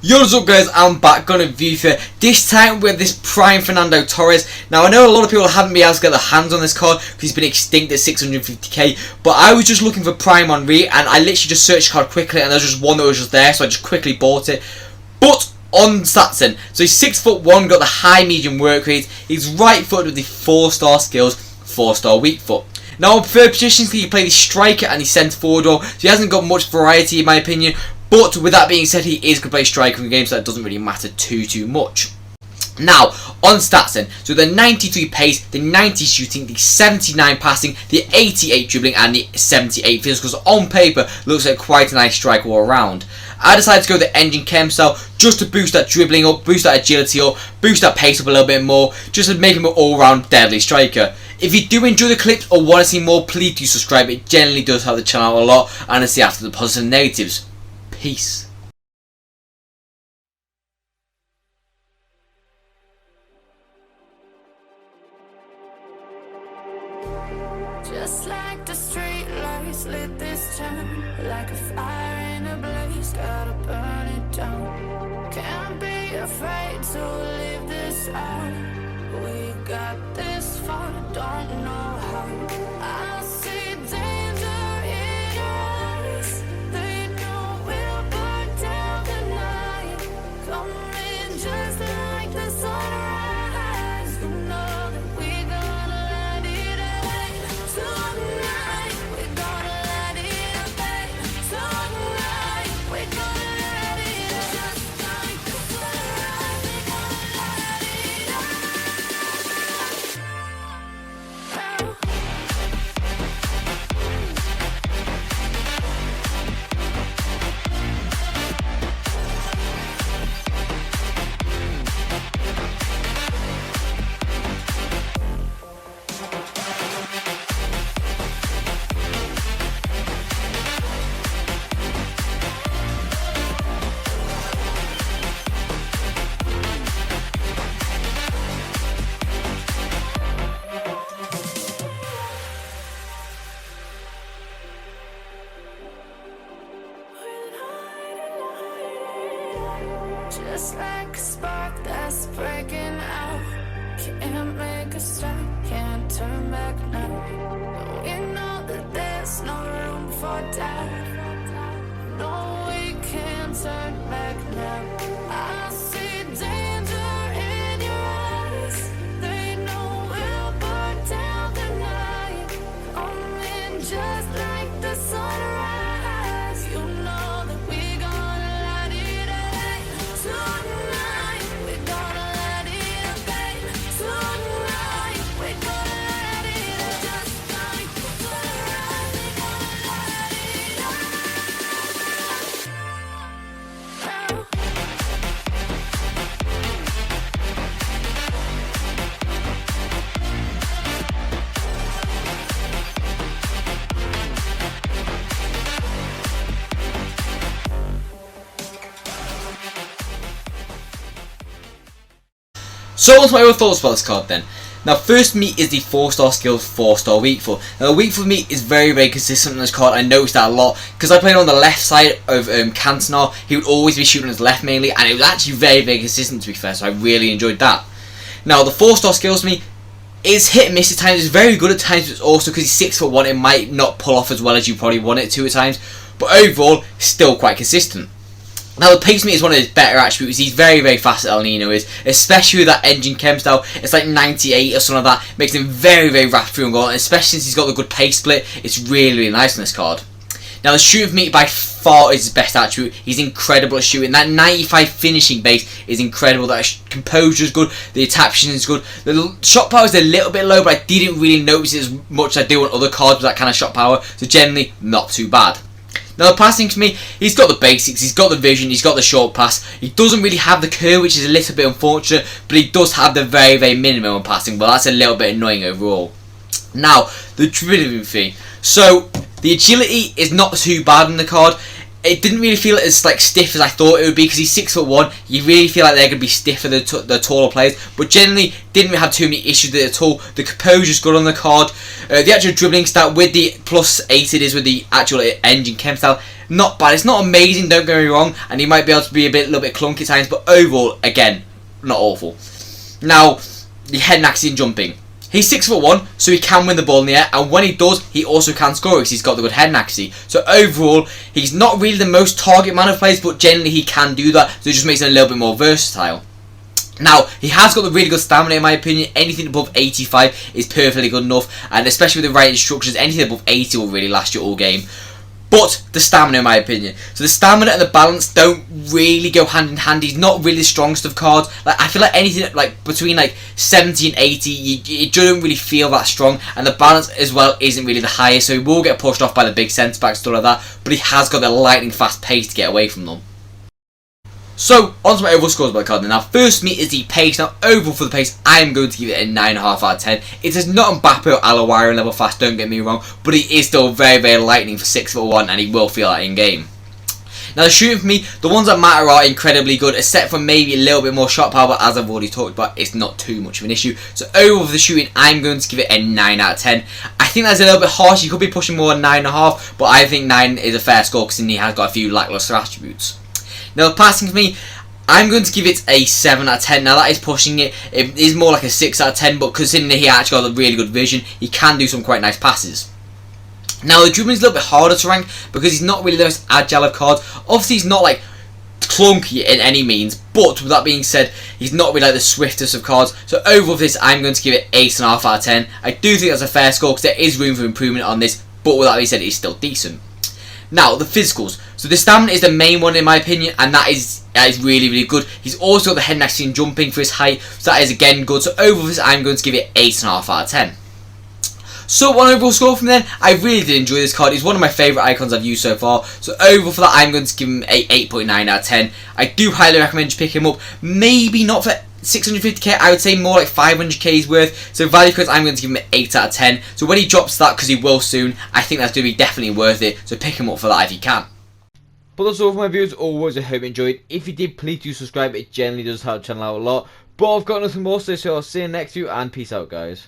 Yo, what's up guys, I'm back on a review for this time with this prime Fernando Torres. Now I know a lot of people haven't been able to get their hands on this card because he's been extinct at 650k, but I was just looking for prime on re and I literally just searched the card quickly and there was just one that was just there, so I just quickly bought it. But on stats then, so he's 6'1", got the high medium work rate, he's right footed with the 4-star skills, 4-star weak foot. Now on third positions he can play the striker and the centre forward role, so he hasn't got much variety in my opinion. But with that being said, he is going to play striker in games, so that doesn't really matter too much. Now, on stats then, so the 93 pace, the 90 shooting, the 79 passing, the 88 dribbling and the 78 physical, because on paper looks like quite a nice striker all around. I decided to go the engine chem style just to boost that dribbling up, boost that agility up, boost that pace up a little bit more, just to make him an all-round deadly striker. If you do enjoy the clips or want to see more, please do subscribe. It generally does help the channel a lot, and I see after the positives and negatives. Peace. Just like the street lights lit this town, like a fire in a blaze, gotta burn it down. Can't be afraid to leave this out. We got this far, don't know how. I see danger in your eyes. They know we'll burn down the night. Coming just like the sunrise. You know that we're gonna let it away. Tonight, we're gonna let it away. Tonight, we're gonna let it away. Just like the sunrise, we're gonna let it away. Just like a spark that's breaking out. Can't make a stop, can't turn back now. We know that there's no room for doubt. No, we can't turn back now. I see danger in your eyes. They know we'll burn down the night. Coming just like the sunrise. You know that we're gonna let it away. Tonight, we're gonna let it away. Tonight, we're gonna let it away. Just like the sunrise, we're gonna let it away. So what's my other thoughts about this card then? Now first for me is the 4-star skills, 4-star weak foot. Now the weak foot for me is very consistent on this card. I noticed that a lot because I played on the left side of Cantona. He would always be shooting his left mainly, and it was actually very consistent to be fair, so I really enjoyed that. Now the 4-star skills for me is hit and miss at times. It's very good at times, but it's also because he's 6'1", it might not pull off as well as you probably want it to at times, but overall still quite consistent. Now the pace meter is one of his better attributes. He's very fast at El Nino is, especially with that engine chem style. It's like 98 or something like that. Makes him very rapid through and goal, and especially since he's got the good pace split, it's really nice on this card. Now the shooting for me by far is his best attribute. He's incredible at shooting. That 95 finishing base is incredible. That composure is good. The attack position is good. The shot power is a little bit low, but I didn't really notice it as much as I do on other cards with that kind of shot power. So generally not too bad. Now the passing for me, he's got the basics, he's got the vision, he's got the short pass. He doesn't really have the curve, which is a little bit unfortunate, but he does have the very minimum on passing, but that's a little bit annoying overall. Now, the dribbling thing. So, the agility is not too bad in the card. it didn't really feel as like stiff as I thought it would be, because he's 6'1". You really feel like they're going to be stiffer than the taller players, but generally didn't really have too many issues with it at all. The composure's good on the card. The actual dribbling stat with the +8 it is with the actual engine chem style, not bad. It's not amazing, don't get me wrong, and he might be able to be a little bit clunky at times, but overall, again, not awful. Now, the head and axing jumping. He's 6'1", so he can win the ball in the air, and when he does, he also can score because he's got the good head and accuracy. So overall, he's not really the most target man of players, but generally he can do that, so it just makes him a little bit more versatile. Now, he has got the really good stamina in my opinion. Anything above 85 is perfectly good enough, and especially with the right instructions, anything above 80 will really last you all game. But the stamina in my opinion. So the stamina and the balance don't really go hand in hand. He's not really the strongest of cards. Like, I feel like anything like between like 70 and 80, you don't really feel that strong, and the balance as well isn't really the highest, so he will get pushed off by the big centre backs, stuff like that, but he has got the lightning fast pace to get away from them. So, on to my overall scores by the card. Now, first for me is the pace. Now, overall for the pace, I am going to give it a 9.5 out of 10. It is not Mbappe or Alawire level fast, don't get me wrong, but he is still very, very lightning for 6'1", and he will feel that in game. Now, the shooting for me, the ones that matter are incredibly good, except for maybe a little bit more shot power, but as I've already talked about, it's not too much of an issue. So, overall for the shooting, I'm going to give it a 9 out of 10. I think that's a little bit harsh. He could be pushing more than 9.5, but I think 9 is a fair score because he has got a few lackluster attributes. Now, the passing for me, I'm going to give it a 7 out of 10. Now, that is pushing it. It is more like a 6 out of 10, but considering that he actually got a really good vision, he can do some quite nice passes. Now, the dribbling is a little bit harder to rank because he's not really the most agile of cards. Obviously, he's not like clunky in any means, but with that being said, he's not really like the swiftest of cards. So, overall for this, I'm going to give it 8.5 out of 10. I do think that's a fair score because there is room for improvement on this, but with that being said, it's still decent. Now, the physicals. So the stamina is the main one in my opinion, and that is really, really good. He's also got the head and action jumping for his height, so that is again good. So overall this, I'm going to give it 8.5 out of 10. So one overall score from then, I really did enjoy this card. It's one of my favourite icons I've used so far. So overall for that, I'm going to give him a 8.9 out of 10. I do highly recommend you pick him up. Maybe not for 650k, I would say more like 500k's worth. So value because I'm going to give him an 8 out of 10. So when he drops that, because he will soon, I think that's going to be definitely worth it. So pick him up for that if you can. But that's all for my videos. Always, I hope you enjoyed. If you did, please do subscribe. It generally does help the channel out a lot. But I've got nothing more to say, so I'll see you next video, and peace out, guys.